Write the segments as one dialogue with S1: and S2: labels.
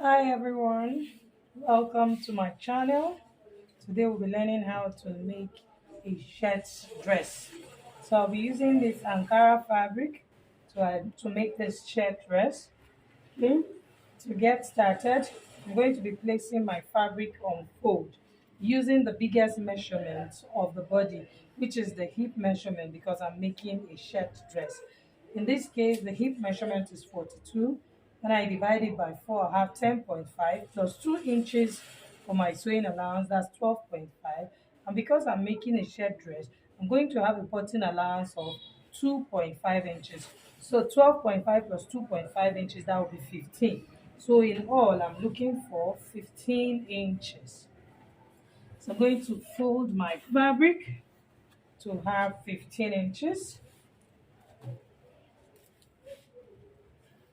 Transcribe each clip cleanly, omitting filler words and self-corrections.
S1: Hi everyone, welcome to my channel. Today we'll be learning how to make a shirt dress. So I'll be using this Ankara fabric to make this shirt dress. Okay. To get started, I'm going to be placing my fabric on fold using the biggest measurement of the body, which is the hip measurement because I'm making a shirt dress. In this case, the hip measurement is 42. When I divide it by 4, I have 10.5 plus 2 inches for my sewing allowance, that's 12.5. And because I'm making a shirt dress, I'm going to have a button allowance of 2.5 inches. So 12.5 plus 2.5 inches, that will be 15. So in all, I'm looking for 15 inches. So I'm going to fold my fabric to have 15 inches.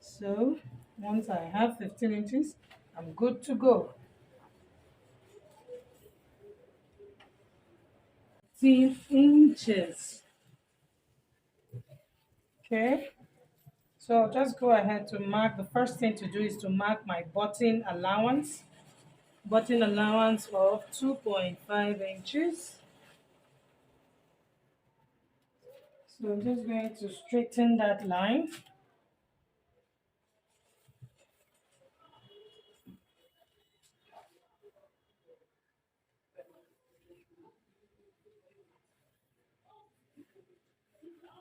S1: So once I have 15 inches, I'm good to go. 15 inches. Okay. So I'll just go ahead to mark. The first thing to do is to mark my button allowance. Button allowance of 2.5 inches. So I'm just going to straighten that line.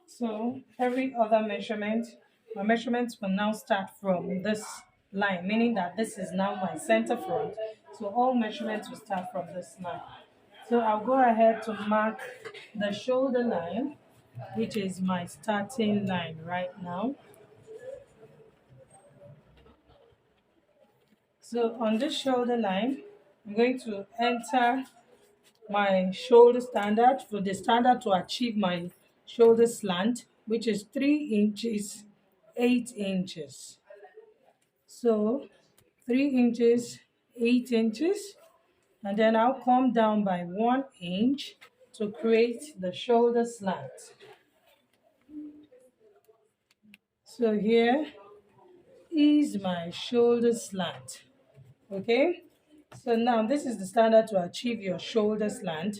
S1: So every other measurement, my measurements will now start from this line, meaning that this is now my center front. So all measurements will start from this line. So I'll go ahead to mark the shoulder line, which is my starting line right now. So on this shoulder line, I'm going to enter my shoulder standard for the standard to achieve my shoulder slant, which is 3 inches 8 inches. So 3 inches 8 inches, and then I'll come down by 1 inch to create the shoulder slant. So here is my shoulder slant. Okay, so now this is the standard to achieve your shoulder slant.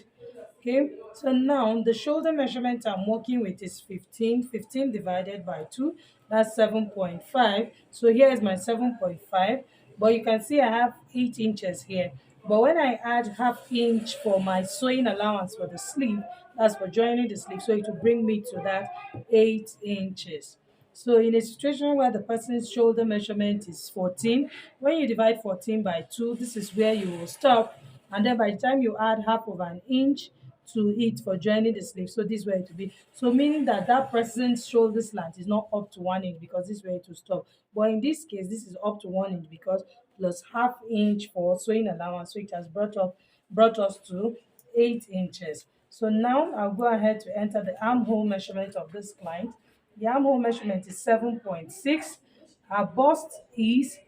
S1: Okay, so now the shoulder measurement I'm working with is 15. 15 divided by 2, that's 7.5. So here is my 7.5, but you can see I have 8 inches here. But when I add half inch for my sewing allowance for the sleeve, that's for joining the sleeve, so it will bring me to that 8 inches. So in a situation where the person's shoulder measurement is 14, when you divide 14 by 2, this is where you will stop. And then by the time you add half of an inch to it for joining the sleeve, so this is where it will be. So meaning that that person's shoulder slant is not up to 1 inch because this is where it will stop. But in this case, this is up to 1 inch because plus half inch for sewing allowance. So it has brought us to 8 inches. So now I'll go ahead to enter the armhole measurement of this client. The armhole measurement is 7.6. Our bust is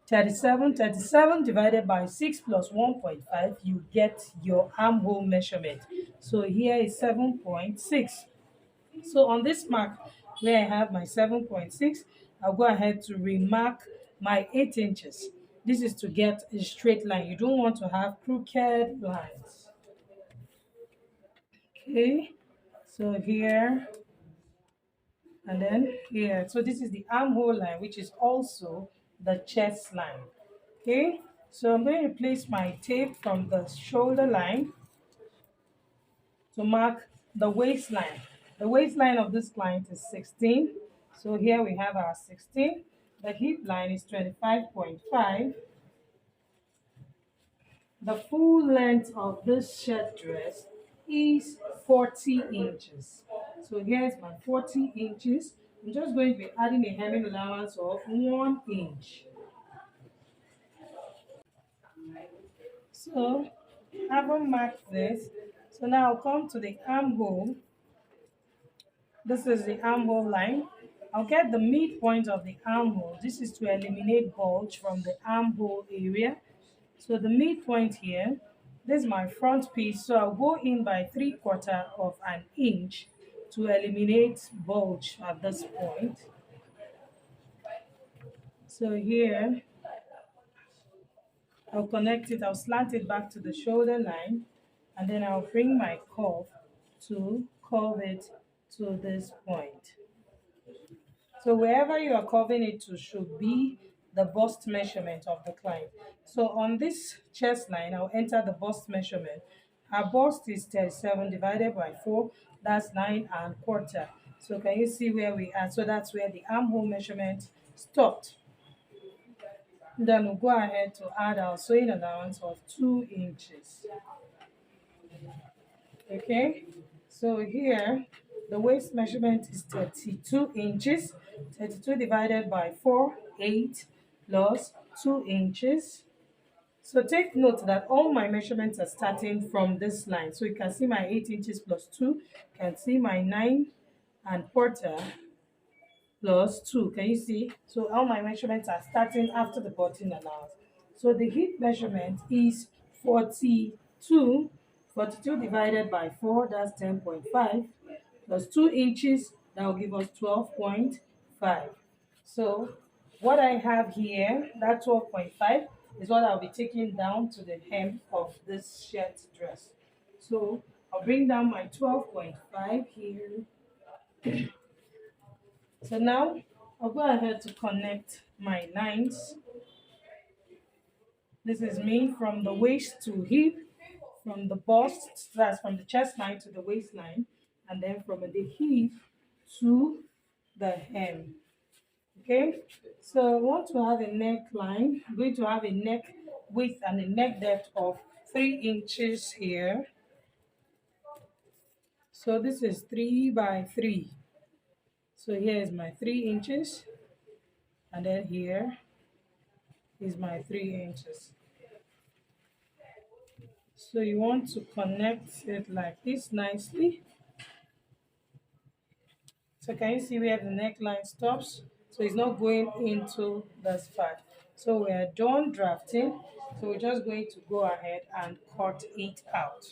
S1: 37. 37 divided by 6 plus 1.5, you get your armhole measurement. So here is 7.6. So on this mark where I have my 7.6, I'll go ahead to remark my 8 inches. This is to get a straight line. You don't want to have crooked lines. Okay, so here and then here. So this is the armhole line, which is also the chest line. Okay, so I'm going to place my tape from the shoulder line to mark the waistline. The waistline of this client is 16. So here we have our 16. The hip line is 25.5. The full length of this shirt dress is 40 inches. So here's my 40 inches. I'm just going to be adding a hemming allowance of 1 inch. So having marked this, so now I'll come to the armhole. This is the armhole line. I'll get the midpoint of the armhole. This is to eliminate bulge from the armhole area. So the midpoint here, this is my front piece. So I'll go in by 3/4 of an inch to eliminate bulge at this point. So here, I'll connect it, I'll slant it back to the shoulder line, and then I'll bring my curve to curve it to this point. So wherever you are curving it to should be the bust measurement of the client. So on this chest line, I'll enter the bust measurement. Our bust is 37 divided by 4, that's 9¼ So can you see where we are? So that's where the armhole measurement stopped. Then we'll go ahead to add our sewing allowance of 2 inches. Okay, so here the waist measurement is 32 inches. 32 divided by 4, 8 plus 2 inches. So take note that all my measurements are starting from this line. So you can see my 8 inches plus 2, you can see my 9¼ plus 2. Can you see? So all my measurements are starting after the button allowance. So the hip measurement is 42. 42 divided by 4, that's 10.5, plus 2 inches, that will give us 12.5. So what I have here, that 12.5, is what I'll be taking down to the hem of this shirt dress. So I'll bring down my 12.5 here. So now I'll go ahead to connect my lines. This is me from the waist to hip, from the bust, that's from the chest line to the waistline, and then from the hip to the hem. Okay, so I want to have a neckline. I'm going to have a neck width and a neck depth of 3 inches here. So this is 3 by 3. So here is my 3 inches, and then here is my 3 inches. So you want to connect it like this nicely. So can you see where the neckline stops? So it's not going into this part. So we are done drafting. So we're just going to go ahead and cut it out.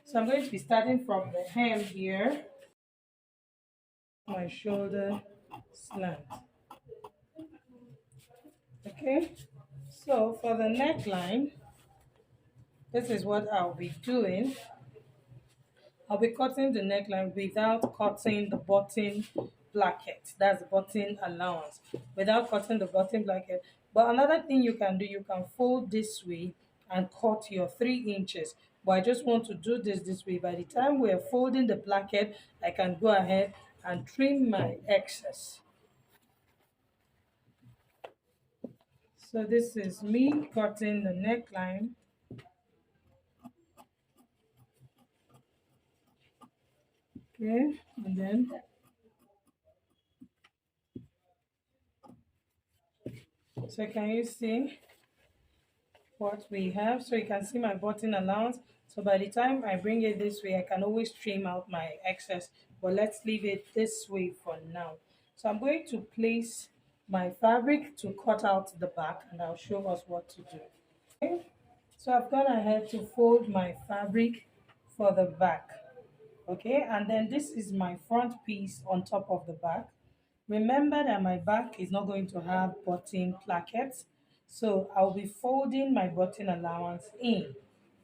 S1: So I'm going to be starting from the hem here, my shoulder slant. Okay, so for the neckline, this is what I'll be doing. I'll be cutting the neckline without cutting the button placket. That's the button allowance. Without cutting the button placket. But another thing you can do, you can fold this way and cut your 3 inches. But I just want to do this way. By the time we're folding the placket, I can go ahead and trim my excess. So this is me cutting the neckline. Okay, and then so can you see what we have? So you can see my button allowance. So by the time I bring it this way, I can always trim out my excess, but let's leave it this way for now. So I'm going to place my fabric to cut out the back, and I'll show us what to do. Okay, so I've gone ahead to fold my fabric for the back. Okay, and then this is my front piece on top of the back. Remember that my back is not going to have button plackets, so I'll be folding my button allowance in.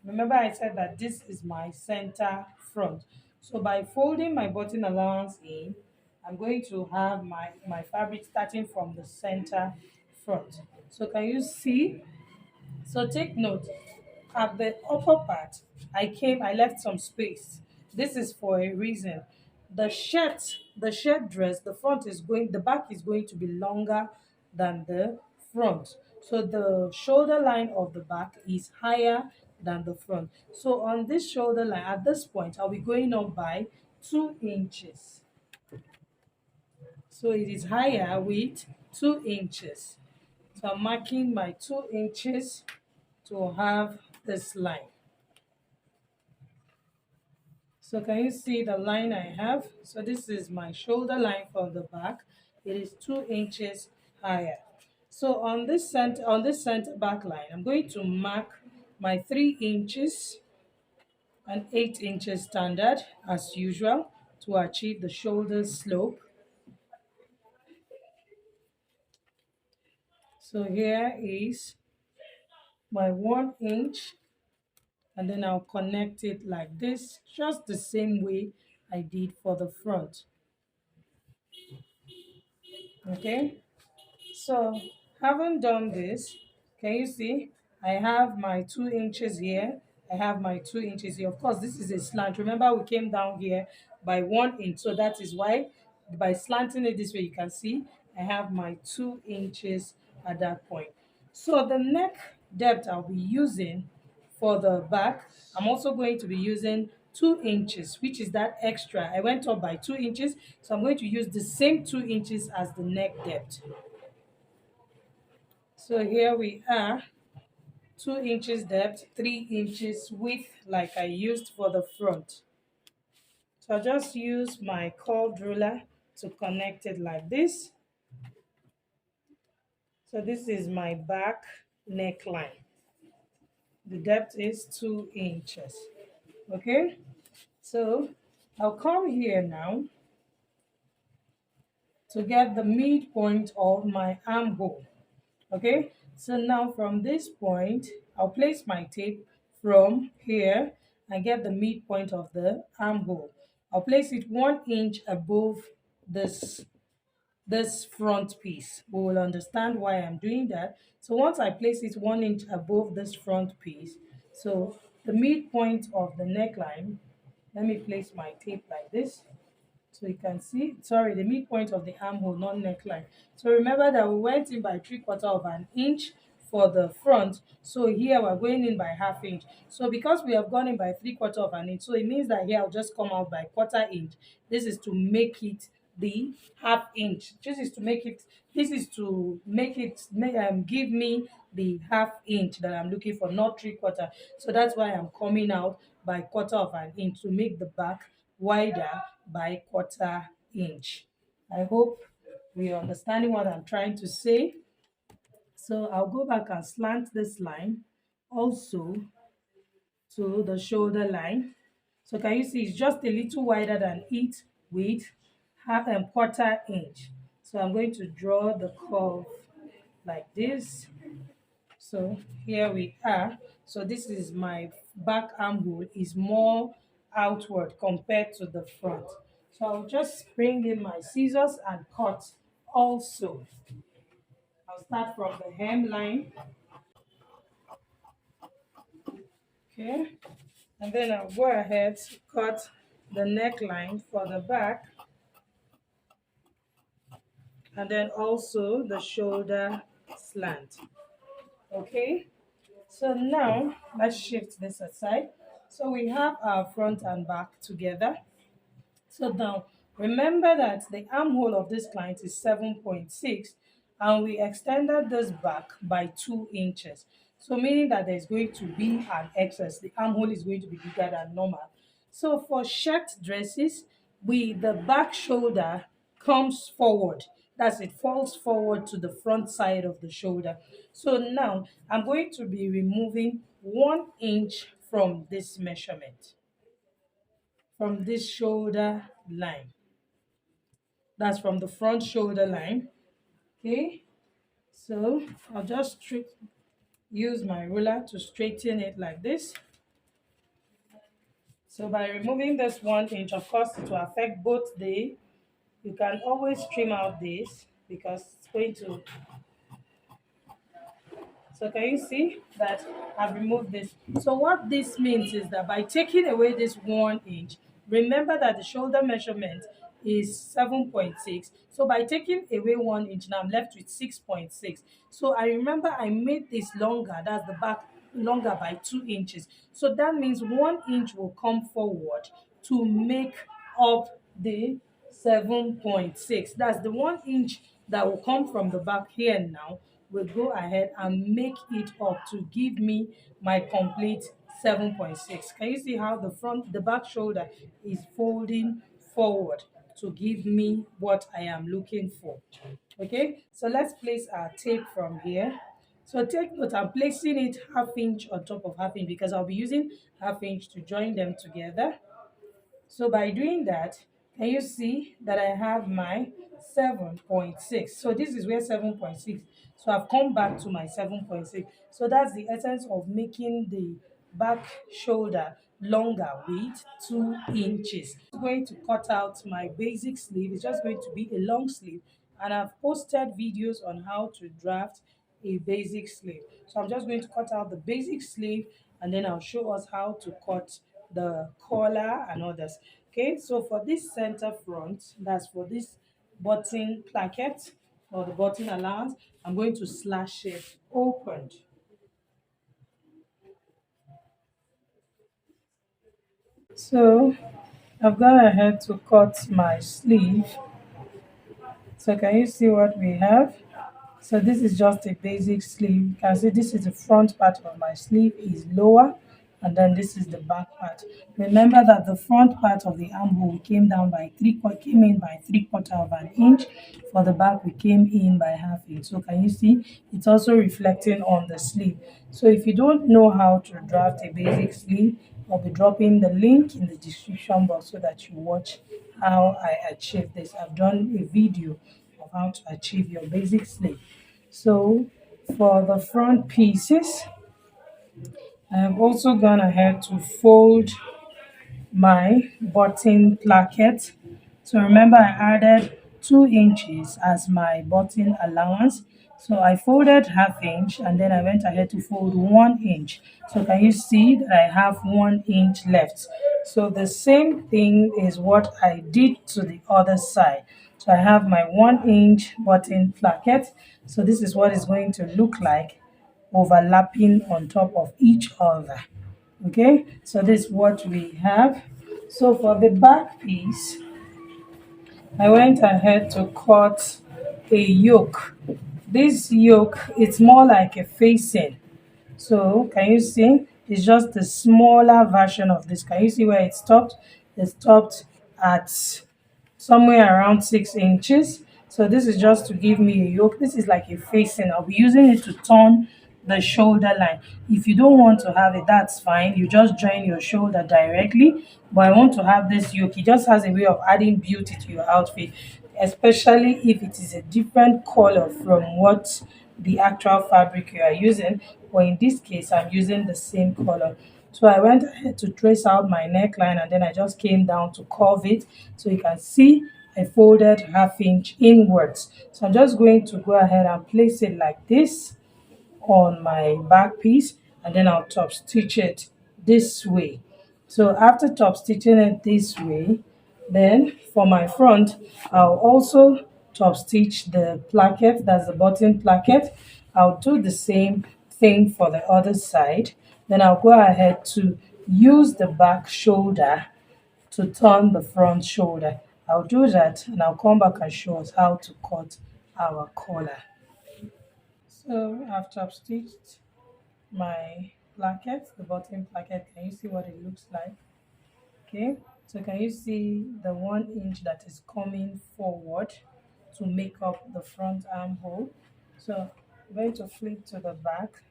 S1: Remember I said that this is my center front. So by folding my button allowance in, I'm going to have my fabric starting from the center front. So can you see? So take note, at the upper part, I left some space. This is for a reason. The shirt dress, the back is going to be longer than the front. So the shoulder line of the back is higher than the front. So on this shoulder line, at this point, I'll be going up by 2 inches. So it is higher with 2 inches. So I'm marking my 2 inches to have this line. So can you see the line I have? So this is my shoulder line for the back. It is 2 inches higher. So on this center back line, I'm going to mark my 3 inches and 8 inches standard as usual to achieve the shoulder slope. So here is my 1 inch, and then I'll connect it like this, just the same way I did for the front. Okay, so having done this, can you see I have my 2 inches here, I have my 2 inches here. Of course, this is a slant. Remember, we came down here by 1 inch, so that is why by slanting it this way, you can see I have my 2 inches at that point. So the neck depth I'll be using for the back, I'm also going to be using 2 inches, which is that extra. I went up by 2 inches, so I'm going to use the same 2 inches as the neck depth. So here we are, 2 inches depth, 3 inches width, like I used for the front. So I'll just use my curved ruler to connect it like this. So this is my back neckline. The depth is 2 inches. Okay, so I'll come here now to get the midpoint of my armhole. Okay, so now from this point, I'll place my tape from here and get the midpoint of the armhole. I'll place it 1 inch above this front piece. We will understand why I'm doing that. So once I place it 1 inch above this front piece, so the midpoint of the neckline, let me place my tape like this. So you can see, sorry, the midpoint of the armhole, not neckline. So remember that we went in by 3/4 of an inch for the front. So here we're going in by 1/2 inch. So because we have gone in by 3/4 of an inch, so it means that here I'll just come out by 1/4 inch. This is to make it the 1/2 inch. This is to make it, give me the 1/2 inch that I'm looking for, not 3/4. So that's why I'm coming out by 1/4 of an inch to make the back wider by 1/4 inch. I hope we are understanding what I'm trying to say. So I'll go back and slant this line also to the shoulder line. So can you see it's just a little wider than it with 1/4 inch. So I'm going to draw the curve like this. So here we are. So this is my back armhole, is more outward compared to the front. So I'll just bring in my scissors and cut also. I'll start from the hemline. Okay, and then I'll go ahead to cut the neckline for the back, and then also the shoulder slant. Okay, so now let's shift this aside. So we have our front and back together. So now remember that the armhole of this client is 7.6, and we extended this back by 2 inches. So meaning that there's going to be an excess. The armhole is going to be bigger than normal. So for shirt dresses, the back shoulder comes forward. That's it, falls forward to the front side of the shoulder. So now I'm going to be removing 1 inch from this measurement, from this shoulder line. That's from the front shoulder line. Okay, so I'll just use my ruler to straighten it like this. So by removing this 1 inch, of course, it will affect both you can always trim out this because it's going to. So can you see that I've removed this? So what this means is that by taking away this 1 inch, remember that the shoulder measurement is 7.6. So by taking away 1 inch, now I'm left with 6.6. So I remember I made this longer, that's the back longer by 2 inches. So that means 1 inch will come forward to make up the 7.6. That's the 1 inch that will come from the back here now. Will go ahead and make it up to give me my complete 7.6. Can you see how the back shoulder is folding forward to give me what I am looking for? Okay, so let's place our tape from here. So take note, I'm placing it 1/2 inch on top of 1/2 inch because I'll be using 1/2 inch to join them together. So by doing that, can you see that I have my 7.6. So this is where 7.6. So I've come back to my 7.6. So that's the essence of making the back shoulder longer with 2 inches. I'm going to cut out my basic sleeve. It's just going to be a long sleeve, and I've posted videos on how to draft a basic sleeve. So I'm just going to cut out the basic sleeve, and then I'll show us how to cut the collar and others. Okay, so for this center front, that's for this button placket or the button allowance, I'm going to slash it opened. So I've gone ahead to cut my sleeve. So can you see what we have? So this is just a basic sleeve. You can see this is the front part of my sleeve is lower, and then this is the back part. Remember that the front part of the armhole came in by 3/4 of an inch. For the back, we came in by 1/2 inch. So can you see? It's also reflecting on the sleeve. So if you don't know how to draft a basic sleeve, I'll be dropping the link in the description box so that you watch how I achieve this. I've done a video of how to achieve your basic sleeve. So for the front pieces, I have also gone ahead to fold my button placket. So remember I added 2 inches as my button allowance. So I folded 1/2 inch and then I went ahead to fold 1 inch. So can you see that I have 1 inch left? So the same thing is what I did to the other side. So I have my 1 inch button placket. So this is what it's going to look like, overlapping on top of each other. Okay, so this is what we have. So for the back piece, I went ahead to cut a yoke. This yoke, it's more like a facing. So can you see? It's just the smaller version of this. Can you see where it stopped? It stopped at somewhere around 6 inches. So this is just to give me a yoke. This is like a facing. I'll be using it to turn the shoulder line. If you don't want to have it, that's fine. You just join your shoulder directly. But I want to have this yoke. It just has a way of adding beauty to your outfit, especially if it is a different color from what the actual fabric you are using. But in this case, I'm using the same color. So I went ahead to trace out my neckline, and then I just came down to curve it. So you can see I folded 1/2 inch inwards. So I'm just going to go ahead and place it like this on my back piece, and then I'll top stitch it this way. So after top stitching it this way, then for my front, I'll also top stitch the placket, that's the button placket. I'll do the same thing for the other side. Then I'll go ahead to use the back shoulder to turn the front shoulder. I'll do that and I'll come back and show us how to cut our collar. So I've top stitched my placket, the bottom placket. Can you see what it looks like? Okay, so can you see the 1 inch that is coming forward to make up the front armhole? So I'm going to flip to the back.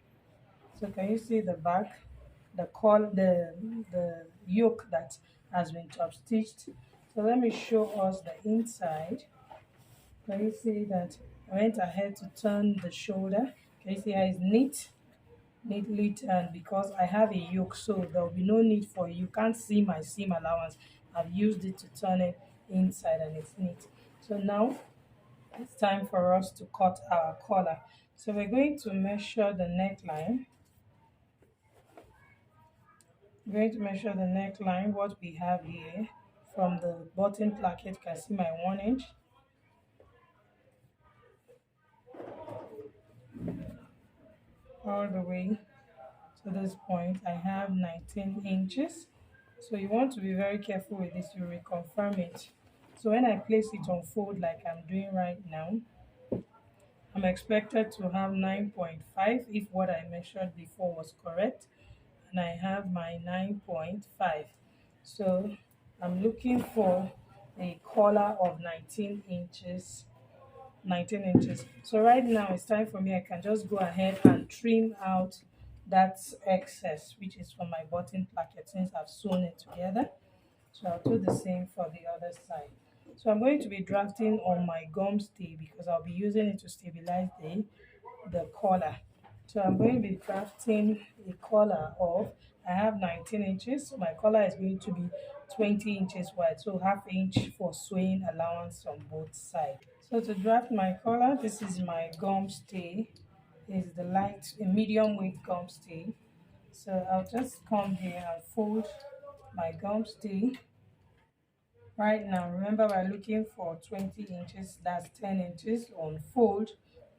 S1: So can you see the back, the yoke that has been top stitched? So let me show us the inside. Can you see that I went ahead to turn the shoulder? Can you see how it's neatly turned, because I have a yoke, so there will be no need for you can't see my seam allowance. I've used it to turn it inside and it's neat. So now it's time for us to cut our collar. So we're going to measure the neckline. We're going to measure the neckline, what we have here from the button placket. You can see my 1 inch. All the way to this point, I have 19 inches. So you want to be very careful with this, you reconfirm it. So when I place it on fold like I'm doing right now, I'm expected to have 9.5 if what I measured before was correct, and I have my 9.5. So I'm looking for a collar of 19 inches. So right now it's time for me, I can just go ahead and trim out that excess, which is from my button placket, since I've sewn it together. So I'll do the same for the other side. So I'm going to be drafting on my gum stay because I'll be using it to stabilize the collar. So I'm going to be drafting a collar of, I have 19 inches. So my collar is going to be 20 inches wide. So half inch for sewing allowance on both sides. So to draft my collar, this is my gum stay. Is the light, a medium weight gum stay. So I'll just come here and fold my gum stay. Right now, remember we're looking for 20 inches, that's 10 inches on fold.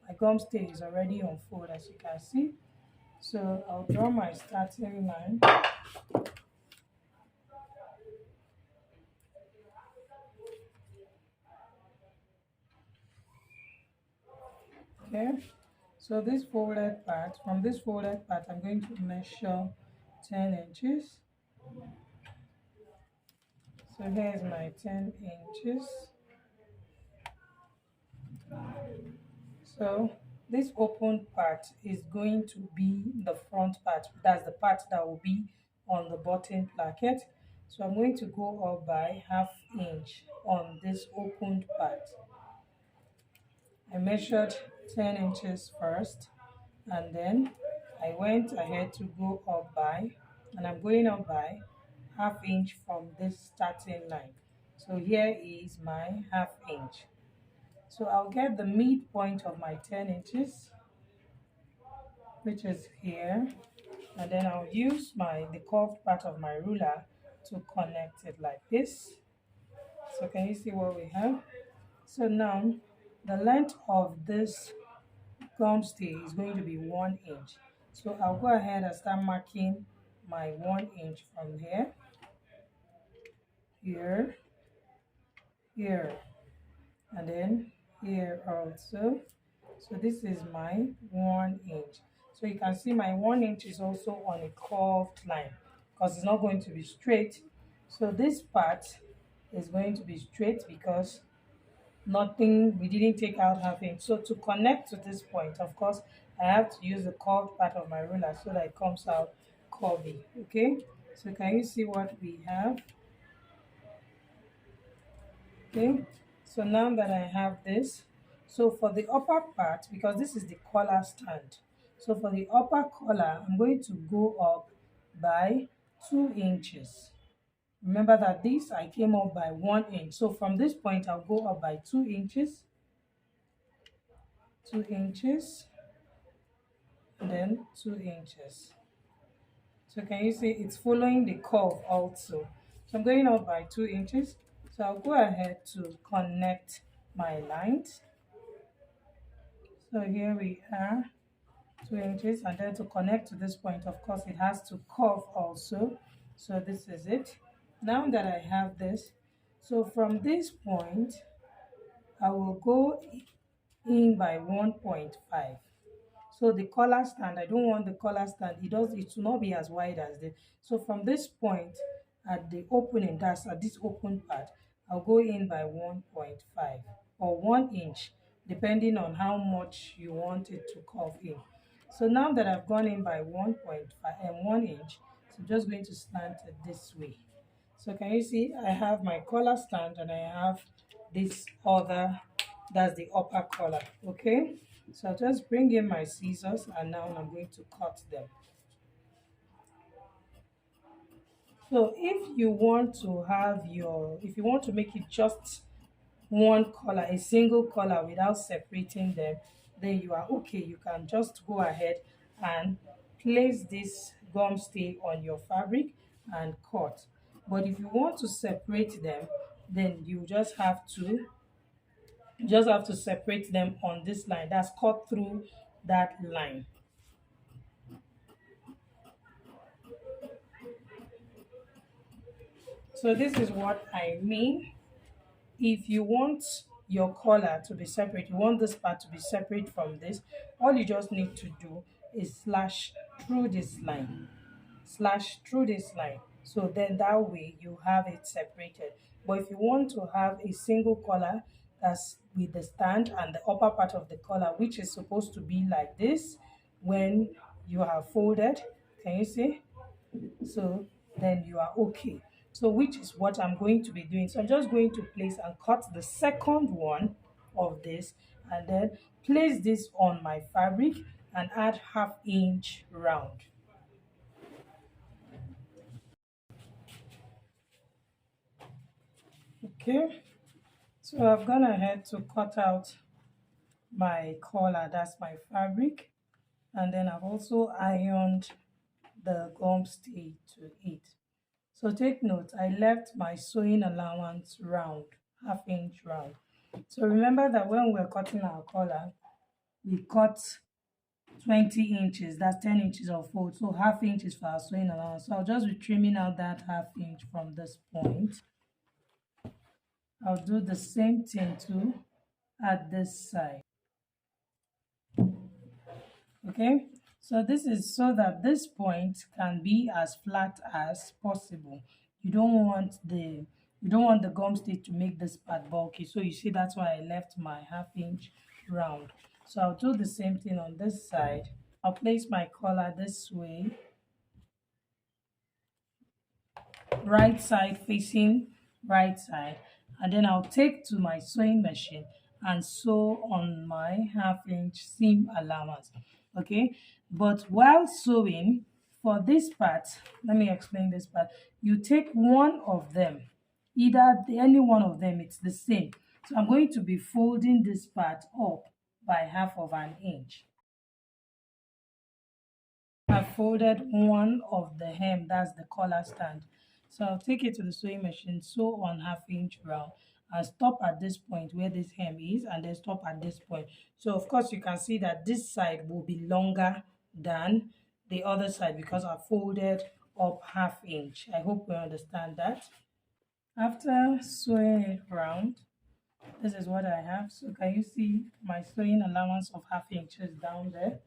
S1: My gum stay is already on fold as you can see. So I'll draw my starting line. Okay, so this folded part, from this folded part, I'm going to measure 10 inches. So here's my 10 inches. So this open part is going to be the front part. That's the part that will be on the button placket. So I'm going to go up by half inch on this opened part. I measured 10 inches first, and then I went ahead to go up by, and I'm going up by half inch from this starting line. So here is my half inch. So I'll get the midpoint of my 10 inches, which is here, and then I'll use the curved part of my ruler to connect it like this. So can you see what we have? So now the length of this gum stay is going to be 1 inch. So I'll go ahead and start marking my 1 inch from here, here, here, and then here also. So this is my 1 inch. So you can see my 1 inch is also on a curved line because it's not going to be straight. So this part is going to be straight because we didn't take out half inch. So to connect to this point, of course, I have to use the curved part of my ruler so that it comes out curvy. Okay, so can you see what we have? Okay, so now that I have this, so for the upper part, because this is the collar stand, so for the upper collar I'm going to go up by 2 inches. Remember that this I came up by 1 inch, so from this point I'll go up by 2 inches, 2 inches, and then 2 inches. So can you see it's following the curve also? So I'm going up by 2 inches. So I'll go ahead to connect my lines. So here we are, 2 inches, and then to connect to this point, of course, it has to curve also. So this is it. Now that I have this, so from this point, I will go in by 1.5. So the collar stand, I don't want the collar stand, it will not be as wide as this. So from this point at the opening, that's at this open part, I'll go in by 1.5 or 1 inch, depending on how much you want it to curve in. So now that I've gone in by 1.5 and 1 inch, so I'm just going to slant it this way. So can you see I have my collar stand and I have this other, that's the upper collar. Okay, so I'll just bring in my scissors and now I'm going to cut them. So if you want to make it just one color, a single color without separating them, then you are okay. You can just go ahead and place this gum stay on your fabric and cut. But if you want to separate them, then you just have to separate them on this line. That's cut through that line. So this is what I mean. If you want your collar to be separate, you want this part to be separate from this, all you just need to do is slash through this line. Slash through this line. So then that way you have it separated. But if you want to have a single collar that's with the stand and the upper part of the collar, which is supposed to be like this when you have folded, can you see? So then you are okay. So which is what I'm going to be doing. So I'm just going to place and cut the second one of this, and then place this on my fabric and add 1/2 inch round. Okay, so I've gone ahead to cut out my collar, that's my fabric, and then I've also ironed the gum stay to it. So take note, I left my sewing allowance round, 1/2 inch round. So remember that when we're cutting our collar, we cut 20 inches, that's 10 inches of fold. So 1/2 inch is for our sewing allowance. So I'll just be trimming out that 1/2 inch from this point. I'll do the same thing too at this side. Okay, so this is so that this point can be as flat as possible. You don't want the gum stitch to make this part bulky, so you see that's why I left my 1/2 inch round. So I'll do the same thing on this side. I'll place my collar this way, right side facing right side, and then I'll take to my sewing machine and sew on my 1/2 inch seam allowance. Okay, but while sewing for this part, let me explain this part. You take one of them, any one of them, it's the same. So I'm going to be folding this part up by 1/2 inch. I folded one of the hem, that's the collar stand. So I'll take it to the sewing machine, sew on 1/2 inch round, and stop at this point where this hem is, and then stop at this point. So of course you can see that this side will be longer than the other side because I folded up 1/2 inch. I hope we understand that. After sewing it round, this is what I have. So can you see my sewing allowance of 1/2 inches down there?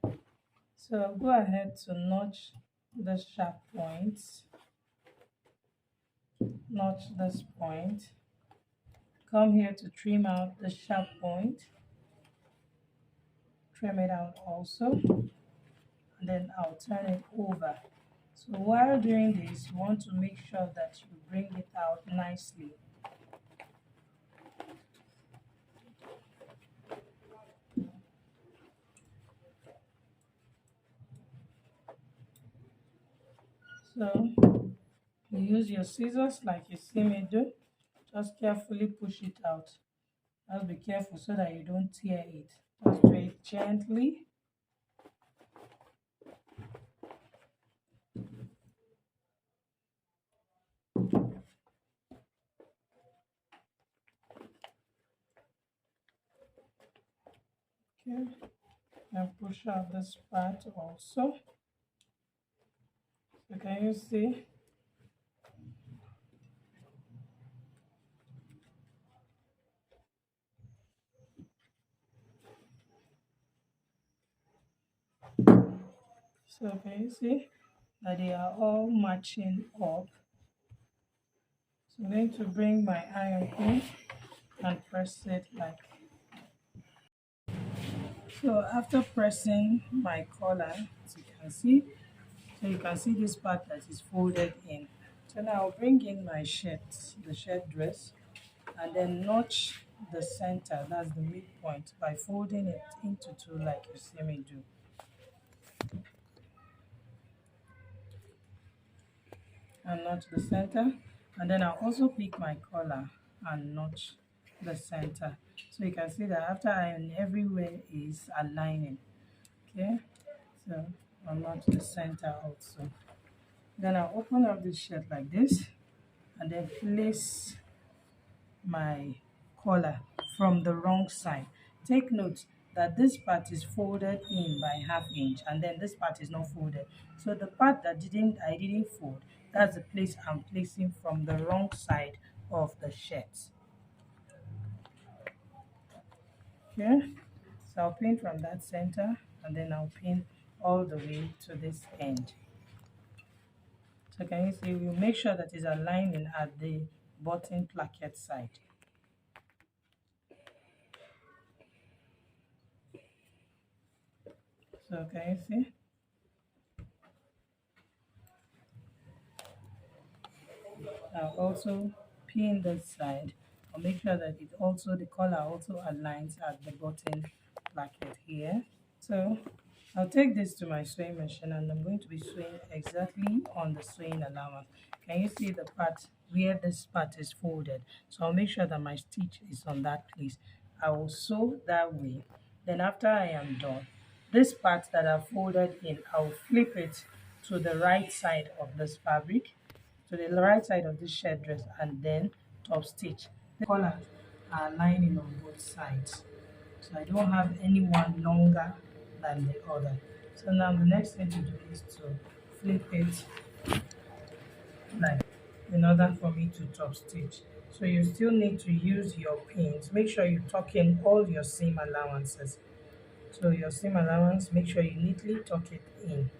S1: So go ahead to notch the sharp points, notch this point, come here to trim out the sharp point, trim it out also, and then I'll turn it over. So while doing this, you want to make sure that you bring it out nicely. So you use your scissors like you see me do, just carefully push it out. Just be careful so that you don't tear it. Just do it gently. Okay, and push out this part also. So can you see? So can you see that they are all matching up? So I'm going to bring my iron pin and press it like. So after pressing my collar, as you can see, so you can see this part that is folded in. So now I'll bring in my shirt, the shirt dress, and then notch the center, that's the midpoint, by folding it into two like you see me do. And notch the center, and then I'll also pick my collar and notch the center. So you can see that after iron, everywhere is aligning. Okay, so I'll notch the center also. Then I'll open up the shirt like this, and then place my collar from the wrong side. Take note that this part is folded in by 1/2 inch, and then this part is not folded. So the part that I didn't fold, that's the place I'm placing from the wrong side of the shirt. Okay, so I'll pin from that center, and then I'll pin all the way to this end. So can you see, we'll make sure that it's aligning at the button placket side. So can you see? I'll also pin this side. I'll make sure that it also, the collar also aligns at the button placket here. So I'll take this to my sewing machine and I'm going to be sewing exactly on the sewing allowance. Can you see the part where this part is folded? So I'll make sure that my stitch is on that place. I will sew that way. Then after I am done, this part that I've folded in, I'll flip it to the right side of this fabric, to the right side of this shirt dress, and then top stitch. The collars are lining on both sides, so I don't have any one longer than the other. So now the next thing to do is to flip it like in order for me to top stitch. So you still need to use your pins. Make sure you tuck in all your seam allowances. So your seam allowance, make sure you neatly tuck it in.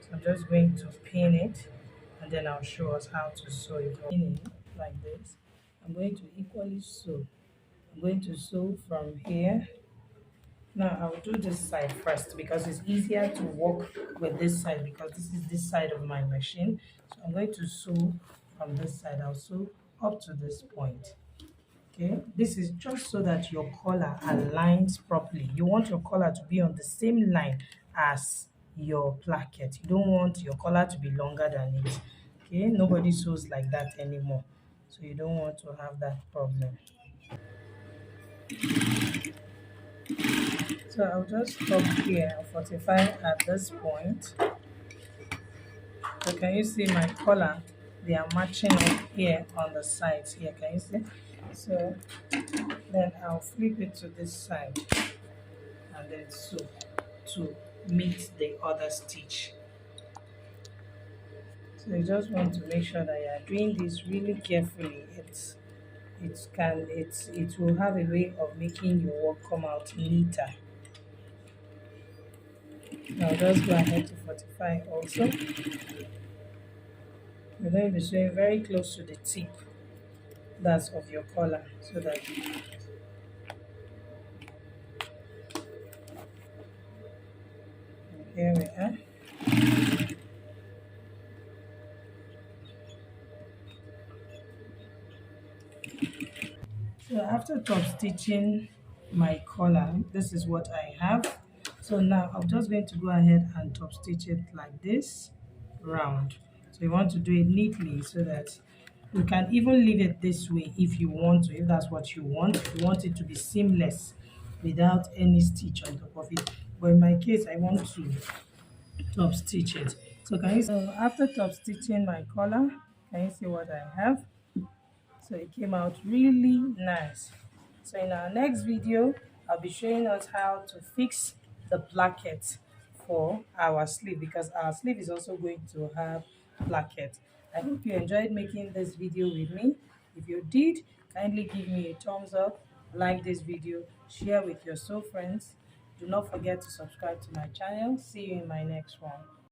S1: So I'm just going to pin it and then I'll show us how to sew it. Pinning like this. I'm going to equally sew. I'm going to sew from here. Now I'll do this side first because it's easier to work with this side because this is this side of my machine. So I'm going to sew from this side. I'll sew up to this point. Okay, this is just so that your collar aligns properly. You want your collar to be on the same line as your placket. You don't want your collar to be longer than it. Okay, nobody sews like that anymore. So you don't want to have that problem. So I'll just stop here and 45 at this point. So can you see my collar? They are matching up here on the sides here. Can you see? So then I'll flip it to this side and then sew to meet the other stitch. So you just want to make sure that you are doing this really carefully. It will have a way of making your work come out neater. Now just go ahead to 45 also. You're going to be sewing very close to the tip that's of your collar so that here we are. So after top stitching my collar, this is what I have. So now I'm just going to go ahead and top stitch it like this round. So you want to do it neatly so that you can even leave it this way if you want to, if that's what you want. If you want it to be seamless without any stitch on top of it. But in my case, I want to top stitch it. So can you, so after top stitching my collar, can you see what I have? So it came out really nice. So in our next video, I'll be showing us how to fix the placket for our sleeve because our sleeve is also going to have placket. I hope you enjoyed making this video with me. If you did, kindly give me a thumbs up, like this video, share with your soul friends. Do not forget to subscribe to my channel. See you in my next one.